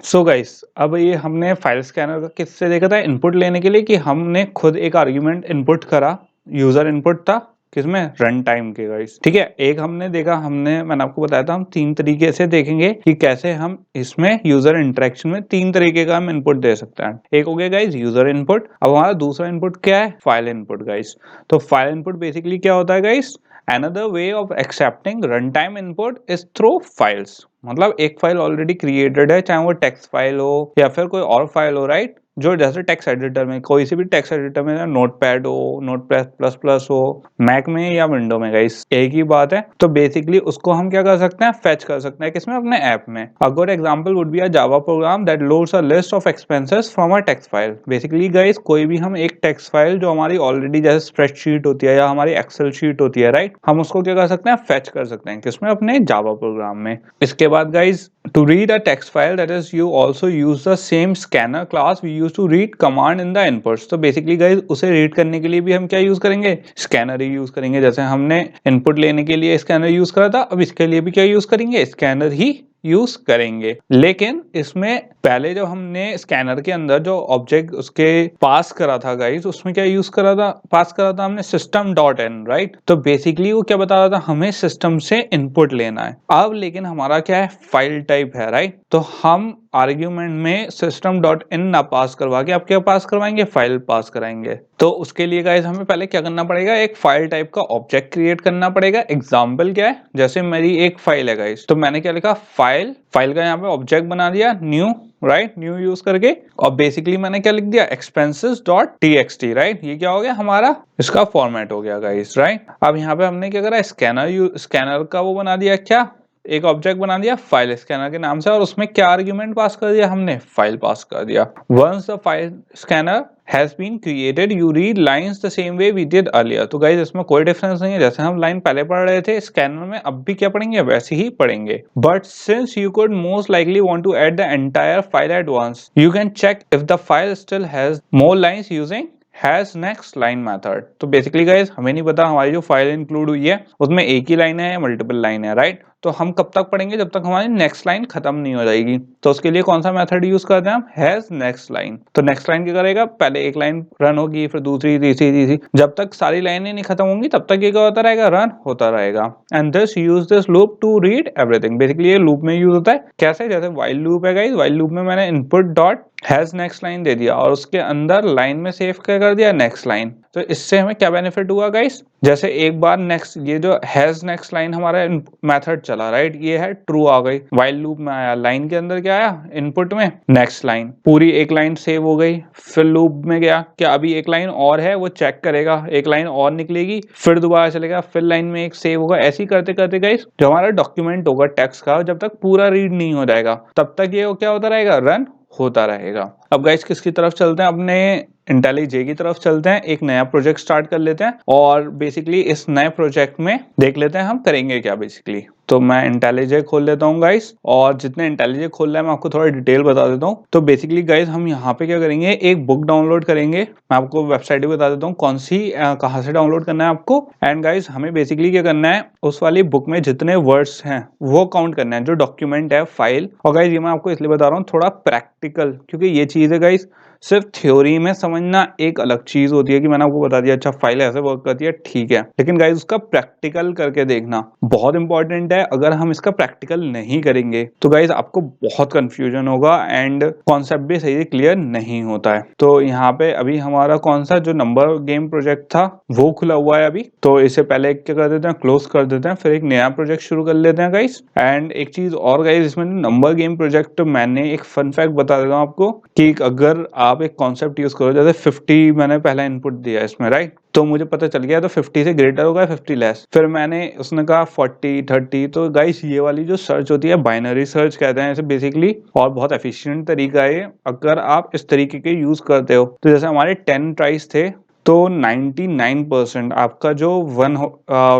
So guys, अब ये हमने फाइल स्कैनर का किससे देखा था इनपुट लेने के लिए कि हमने खुद एक आर्ग्यूमेंट इनपुट करा, यूजर इनपुट था किसमें, रन टाइम के गाइस। ठीक है, एक हमने देखा, मैंने आपको बताया था हम तीन तरीके से देखेंगे कि कैसे हम इसमें यूजर इंटरेक्शन में तीन तरीके का हम इनपुट दे सकते हैं। एक हो गया गाइस यूजर इनपुट। अब हमारा दूसरा इनपुट क्या है, फाइल इनपुट गाइस। तो फाइल इनपुट बेसिकली क्या होता है guys, another way of accepting runtime input is through files। मतलब एक फाइल ऑलरेडी क्रिएटेड है, चाहे वो टेक्स्ट फाइल हो या फिर कोई और फाइल हो, राइट, जो जैसे टेक्स्ट एडिटर में, कोई सी भी टेक्स्ट एडिटर में, नोटपैड हो, नोटपैड प्लस प्लस हो, मैक में या विंडो में, गाइस एक ही बात है। तो बेसिकली उसको हम क्या कर सकते हैं, फेच कर सकते हैं किसमें, अपने ऐप में। A good example would be a Java program that loads a list of expenses from a text file. Basically guys कोई भी हम एक टेक्स्ट फाइल जो हमारी ऑलरेडी जैसे स्प्रेडशीट होती है या हमारी एक्सेल शीट होती है, राइट, हम उसको क्या कर सकते हैं, फेच कर सकते हैं किसमें, अपने जावा प्रोग्राम में। इसके बाद guys, to read a text file, that is you also use the same scanner class we use to read command in the inputs। तो बेसिकली गाइस उसे रीड करने के लिए भी हम क्या यूज करेंगे, स्कैनर ही यूज करेंगे। जैसे हमने इनपुट लेने के लिए स्कैनर यूज करा था, अब इसके लिए भी क्या यूज करेंगे, स्कैनर ही यूज करेंगे। लेकिन इसमें पहले जब हमने स्कैनर के अंदर जो ऑब्जेक्ट उसके पास करा था गाइस, उसमें क्या यूज करा था, पास करा था हमने system डॉट इन, राइट। तो बेसिकली वो क्या बता रहा था, हमें सिस्टम से इनपुट लेना है। अब लेकिन हमारा क्या है, फाइल टाइप है, राइट। तो हम आर्ग्यूमेंट में system डॉट इन ना पास करवा के आप क्या पास करवाएंगे, फाइल पास कराएंगे। तो उसके लिए गाइस हमें पहले क्या करना पड़ेगा, एक फाइल टाइप का ऑब्जेक्ट क्रिएट करना पड़ेगा। एग्जाम्पल क्या है, जैसे मेरी एक फाइल है गाइस, तो मैंने क्या लिखा, फाइल का यहाँ पे ऑब्जेक्ट बना दिया न्यू, राइट, न्यू यूज करके। और बेसिकली मैंने क्या लिख दिया, एक्सपेंसेस डॉट टीएक्सटी, राइट। ये क्या हो गया हमारा, इसका फॉर्मेट हो गया गाइस, राइट। अब यहाँ पे हमने क्या करा, स्कैनर का वो बना दिया, क्या, एक ऑब्जेक्ट बना दिया फाइल स्कैनर के नाम से, और उसमें क्या आर्ग्यूमेंट पास कर दिया हमने, फाइल पास कर दिया। Once the file scanner has been created, you read lines the same way we did earlier। तो गाइस इसमें कोई डिफरेंस नहीं है, जैसे हम लाइन पहले पढ़ रहे थे स्कैनर में, अब भी क्या पढ़ेंगे, वैसे ही पढ़ेंगे। But since you could most likely want to add the entire file at once, you can check if the file still has more lines using has next line method. तो बेसिकली गाइस हमें नहीं पता हमारी जो file include हुई है उसमें एक ही लाइन है या मल्टीपल लाइन है, राइट। तो हम कब तक पढ़ेंगे, जब तक हमारी नेक्स्ट लाइन खत्म नहीं हो जाएगी। तो उसके लिए कौन सा मेथड यूज करते हैं हम, हैज नेक्स्ट लाइन। तो नेक्स्ट लाइन क्या करेगा, पहले एक लाइन रन होगी, फिर दूसरी, तीसरी, जब तक सारी लाइनें नहीं खत्म होंगी तब तक ये क्या होता रहेगा, रन होता रहेगा। And this use this loop to read everything. Basically ये लूप में यूज होता है कैसे, जैसे व्हाइल लूप है गाइस, व्हाइल लूप में मैंने input dot has next line दे दिया और उसके अंदर लाइन में सेव क्या कर दिया, नेक्स्ट लाइन। तो इससे हमें क्या बेनिफिट हुआ गाइस, जैसे एक बार नेक्स्ट, ये जो हैज नेक्स्ट लाइन हमारा मेथड चला, राइट, ये है ट्रू आ गई, व्हाइल लूप में आया, लाइन के अंदर क्या आया, इनपुट में नेक्स्ट लाइन, पूरी एक लाइन सेव हो गई। फिर लूप में गया, क्या अभी एक लाइन और है, वो चेक करेगा, एक लाइन और निकलेगी, फिर दोबारा चलेगा, फिर लाइन में एक सेव होगा। ऐसे ही करते करते गाइस जो हमारा डॉक्यूमेंट होगा टेक्स्ट का, जब तक पूरा रीड नहीं हो जाएगा तब तक ये क्या होता रहेगा, रन होता रहेगा। अब गाइस किसकी तरफ चलते हैं, अपने IntelliJ की तरफ चलते हैं। एक नया प्रोजेक्ट स्टार्ट कर लेते हैं और बेसिकली इस नए प्रोजेक्ट में देख लेते हैं हम करेंगे क्या बेसिकली। तो मैं IntelliJ खोल लेता हूँ गाइस, और जितने IntelliJ खोल रहा है मैं आपको थोड़ा डिटेल बता देता हूँ। तो बेसिकली गाइस हम यहाँ पे क्या करेंगे, एक बुक डाउनलोड करेंगे। मैं आपको वेबसाइट भी बता देता हूँ कौन सी, कहाँ से डाउनलोड करना है आपको। एंड गाइस हमें बेसिकली क्या करना है, उस वाली बुक में जितने वर्ड्स हैं वो काउंट करना है, जो डॉक्यूमेंट है, फाइल। और गाइस ये मैं आपको इसलिए बता रहा हूँ थोड़ा प्रैक्टिकल, क्योंकि ये चीज है गाइस सिर्फ थ्योरी में समझना एक अलग चीज होती है कि मैंने आपको बता दिया अच्छा फाइल ऐसे वर्क करती है, ठीक है, लेकिन गाइस उसका प्रैक्टिकल करके देखना बहुत इंपॉर्टेंट है। अगर हम इसका प्रैक्टिकल नहीं करेंगे तो गाइस आपको बहुत कंफ्यूजन होगा एंड कॉन्सेप्ट भी सही से क्लियर नहीं होता है। तो यहाँ पे अभी हमारा कौन सा जो नंबर गेम प्रोजेक्ट था वो खुला हुआ है अभी, तो इससे पहले क्या कर देते हैं, क्लोज कर देते हैं, फिर एक नया प्रोजेक्ट शुरू कर लेते हैं गाइस। एंड एक चीज और गाइस, इसमें नंबर गेम प्रोजेक्ट मैंने एक फन फैक्ट बता देता हूँ आपको कि अगर आप एक कॉन्सेप्ट यूज करो, जैसे 50 मैंने पहला इनपुट दिया इसमें, राइट, तो मुझे पता चल गया तो 50 से ग्रेटर होगा, 50 लेस, फिर मैंने उसने कहा 40 30। तो गाइस ये वाली जो सर्च होती है बाइनरी सर्च कहते हैं इसे बेसिकली, और बहुत एफिशिएंट तरीका है अगर आप इस तरीके के यूज करते हो। तो जैसे हमारे 10 ट्राइज थे तो 99% आपका जो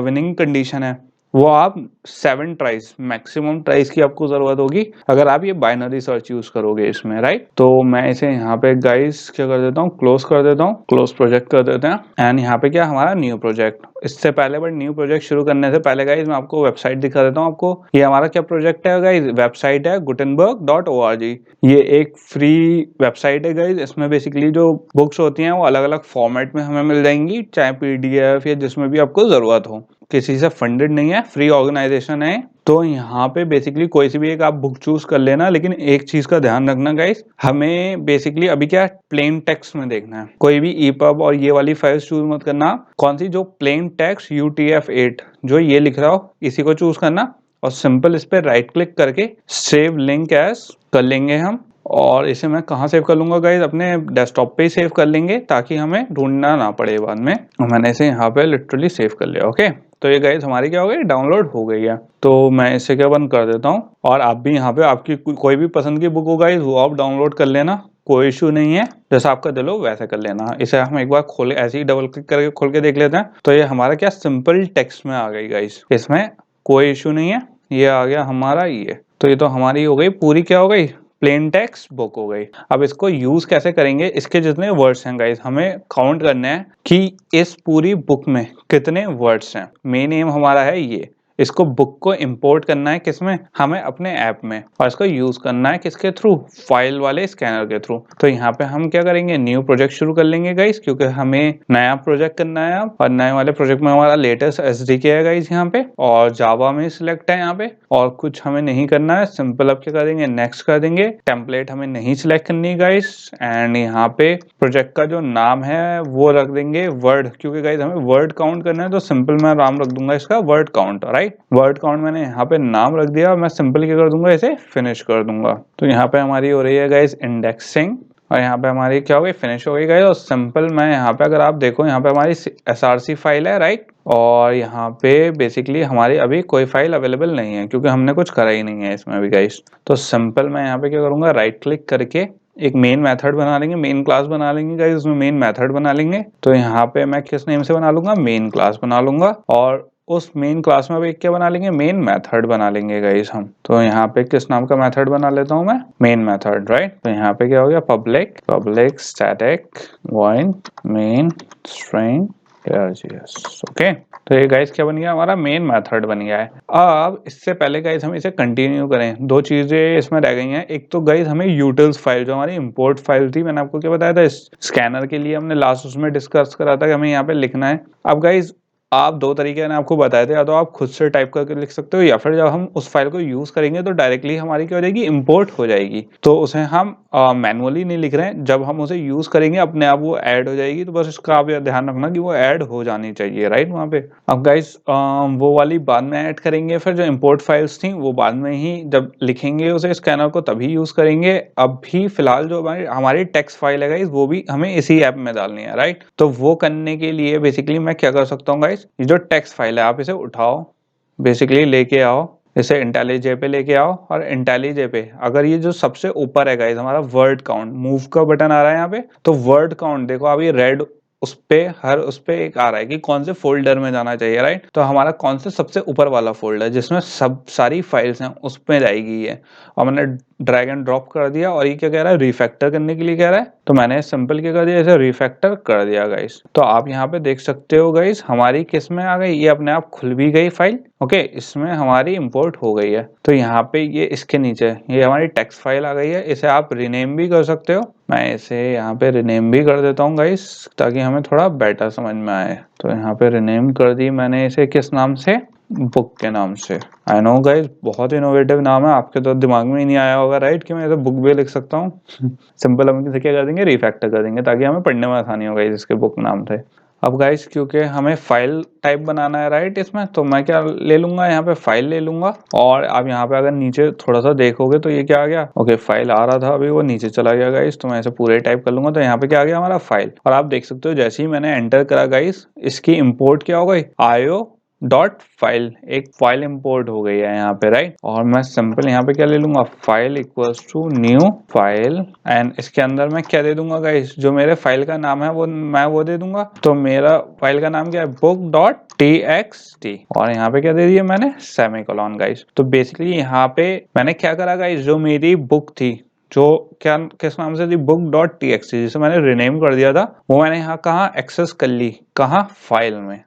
विनिंग कंडीशन है वो आप 7 ट्राइज, मैक्सिमम ट्राइज की आपको जरूरत होगी अगर आप ये बाइनरी सर्च यूज करोगे इसमें, राइट। तो मैं इसे यहाँ पे गाइस क्या कर देता हूँ, क्लोज कर देता हूँ, क्लोज प्रोजेक्ट कर देते हैं। एंड यहाँ पे क्या हमारा न्यू प्रोजेक्ट, इससे पहले बट न्यू प्रोजेक्ट शुरू करने से पहले गाइज मैं आपको वेबसाइट दिखा देता हूँ आपको। ये हमारा क्या प्रोजेक्ट है गाइज, वेबसाइट है gutenberg.org। ये एक फ्री वेबसाइट है गाइज। इसमें बेसिकली जो बुक्स होती हैं वो अलग अलग फॉर्मेट में हमें मिल जाएंगी, चाहे PDF या जिसमें भी आपको जरूरत हो। किसी से फंडेड नहीं है, फ्री ऑर्गेनाइजेशन है। तो यहाँ पे बेसिकली कोई सी भी एक आप बुक चूज कर लेना, लेकिन एक चीज का ध्यान रखना गाइस, हमें बेसिकली अभी क्या प्लेन टेक्स्ट में देखना है। कोई भी EPUB और ये वाली फाइल्स चूज मत करना। कौन सी, जो प्लेन टेक्स्ट UTF-8 जो ये लिख रहा हो इसी को चूज करना, और सिंपल इस पे राइट क्लिक करके सेव लिंक एज कर लेंगे हम। और इसे मैं कहाँ सेव कर लूंगा गाइज, अपने डेस्कटॉप पे ही सेव कर लेंगे ताकि हमें ढूंढना ना पड़े बाद में। मैंने इसे यहाँ पे लिटरली सेव कर लिया। ओके, तो ये गाइज हमारी क्या हो गई, डाउनलोड हो गई है। तो मैं इसे क्या बंद कर देता हूँ, और आप भी यहाँ पे आपकी कोई भी पसंद की बुक हो गाइज वो आप डाउनलोड कर लेना, कोई इशू नहीं है। जैसा आपका दिल हो वैसे कर लेना। इसे हम एक बार खोले, ऐसे ही डबल क्लिक करके खोल के देख लेते हैं। तो ये हमारा क्या सिंपल टेक्स्ट में आ गई गाइज, इसमें कोई इशू नहीं है। ये आ गया हमारा ये। तो ये तो हमारी हो गई पूरी, क्या हो गई, प्लेन टेक्स्ट बुक हो गई। अब इसको यूज कैसे करेंगे, इसके जितने वर्ड्स हैं गाइस हमें काउंट करने हैं कि इस पूरी बुक में कितने वर्ड्स हैं। मेन एम हमारा है ये, इसको बुक को इंपोर्ट करना है किसमें, हमें अपने ऐप में, और इसको यूज करना है किसके थ्रू, फाइल वाले स्कैनर के थ्रू। तो यहाँ पे हम क्या करेंगे, न्यू प्रोजेक्ट शुरू कर लेंगे गाइस, क्योंकि हमें नया प्रोजेक्ट करना है अब। और नए वाले प्रोजेक्ट में हमारा लेटेस्ट SDK है गाइस यहाँ पे, और जावा में सिलेक्ट है यहाँ पे, और कुछ हमें नहीं करना है। सिंपल अब क्या करेंगे, नेक्स्ट कर देंगे। टेम्पलेट हमें नहीं सिलेक्ट करनी गाइस, एंड यहाँ पे प्रोजेक्ट का जो नाम है वो रख देंगे वर्ड, क्योंकि गाइस हमें वर्ड काउंट करना है। तो सिंपल मैं नाम रख दूंगा इसका word count. Right, word count मैंने यहाँ पे नाम रख दिया। मैं सिंपल क्या कर दूंगा, इसे फिनिश कर दूंगा। तो यहाँ पे हमारी हो रही है गाइस इंडेक्सिंग, और यहाँ पे हमारी क्या हो गई, फिनिश हो गई गाइस। और सिंपल मैं यहाँ पे, अगर आप देखो यहाँ पे हमारी SRC फाइल है, राइट। और यहाँ पे बेसिकली हमारी अभी कोई फाइल अवेलेबल नहीं है, क्योंकि हमने कुछ करा ही नहीं है इसमें अभी गाइस। तो सिंपल मैं यहाँ पे क्या करूंगा, राइट क्लिक करके एक मेन मेथड बना लेंगे, मेन क्लास बना लेंगे गाइस, उसमें मेन मेथड बना लेंगे। तो यहाँ पे मैं किस नेम से बना लूंगा, मेन क्लास बना लूंगा। और उस मेन क्लास में भी क्या बना लेंगे, मेन मेथड बना लेंगे गाइस हम। तो यहाँ पे किस नाम का मेथड बना लेता हूँ मैं, मेन मेथड। राइट, तो यहाँ पे क्या हो गया, public static void main string args। Okay, तो ये गाइस क्या बन गया, हमारा मेन मेथड बन गया है। अब इससे पहले गाइस हम इसे कंटिन्यू करें, दो चीजें इसमें रह गई हैं। एक तो गाइस हमें यूटिल्स फाइल, जो हमारी इंपोर्ट फाइल थी, मैंने आपको क्या बताया था, स्कैनर के लिए हमने लास्ट उसमें डिस्कस करा था कि हमें यहाँ पे लिखना है। अब गाइस आप दो तरीके मैंने आपको बताए थे, या तो आप खुद से टाइप करके लिख सकते हो, या फिर जब हम उस फाइल को यूज करेंगे तो डायरेक्टली हमारी क्या हो जाएगी, इंपोर्ट हो जाएगी। तो उसे हम मैनुअली नहीं लिख रहे हैं, जब हम उसे यूज करेंगे अपने आप वो ऐड हो जाएगी। तो बस इसका आप ध्यान रखना कि वो ऐड हो जानी चाहिए, राइट, वहाँ पे। अब गाइस वो वाली बाद में ऐड करेंगे, फिर जो इंपोर्ट फाइल्स थी वो बाद में ही जब लिखेंगे उसे स्कैनर को तभी यूज करेंगे। अभी फिलहाल जो हमारी टेक्स्ट फाइल है गाइस वो भी हमें इसी ऐप में डालनी है, राइट। तो वो करने के लिए बेसिकली मैं क्या कर सकता हूँ गाइस, ये जो टेक्स्ट फाइल है आप इसे उठाओ, बेसिकली लेके आओ, इसे IntelliJ पे लेके आओ। और IntelliJ पे अगर ये जो सबसे ऊपर है गाइस हमारा वर्ड काउंट, मूव का बटन आ रहा है यहाँ पे, तो वर्ड काउंट देखो आप, ये रेड उस पे उस पे एक आ रहा है कि कौन से फोल्डर में जाना चाहिए, राइट। तो हमारा कौन से सबसे ऊपर वाला फोल्डर जिसमें सब सारी फाइल्स हैं उस पे जाएगी ये। और मैंने ड्रैग एंड ड्रॉप कर दिया, और ये क्या कह रहा है, रिफैक्टर करने के लिए कह रहा है। तो मैंने सिंपल क्या कर दिया, इसे रिफैक्टर कर दिया गाइस। तो आप यहाँ पे देख सकते हो गाइस हमारी किस में आ गई, ये अपने आप खुल भी गई फाइल। ओके, इसमें हमारी इंपोर्ट हो गई है। तो यहाँ पे ये इसके नीचे ये हमारी टेक्स्ट फाइल आ गई है। इसे आप रिनेम भी कर सकते हो, मैं इसे यहाँ पे रिनेम भी कर देता हूँ गाइस, ताकि हमें थोड़ा बेटर समझ में आए। तो यहाँ पे रिनेम कर दी मैंने इसे, किस नाम से, बुक के नाम से। आई नो गाइस बहुत इनोवेटिव नाम है, आपके तो दिमाग में ही नहीं आया होगा, राइट, कि मैं इसे बुक भी लिख सकता हूँ। सिंपल हम इसे क्या कर देंगे, रिफैक्टर कर देंगे, ताकि हमें पढ़ने में आसानी हो गाइस इसके बुक नाम थे। अब गाइस क्योंकि हमें फाइल टाइप बनाना है, राइट, इसमें, तो मैं क्या ले लूंगा, यहाँ पे फाइल ले लूंगा। और आप यहाँ पे अगर नीचे थोड़ा सा देखोगे तो ये क्या आ गया, ओके, फाइल आ रहा था अभी वो नीचे चला गया गाइस। तो मैं इसे पूरे टाइप कर लूंगा, तो यहाँ पे क्या आ गया, हमारा फाइल। और आप देख सकते हो जैसे ही मैंने एंटर करा गाइस, इसकी इंपोर्ट क्या हो गई, io.file, एक फाइल इंपोर्ट हो गई है यहाँ पे, राइट। और मैं सिंपल यहाँ पे क्या ले लूंगा, file equals to new file, and इसके अंदर मैं क्या दे दूंगा गाइस, जो मेरे फाइल का नाम है वो मैं वो दे दूंगा। तो मेरा फाइल का नाम क्या है, book.txt, और यहाँ पे क्या दे दिया मैंने, सेमीकोलन गाइस। तो बेसिकली यहाँ पे मैंने क्या करा गाइस, जो मेरी बुक थी, जो क्या किस नाम से थी, book.txt, जिसे मैंने रिनेम कर दिया था, वो मैंने यहाँ कहाँ एक्सेस कर ली, कहाँ, फाइल में।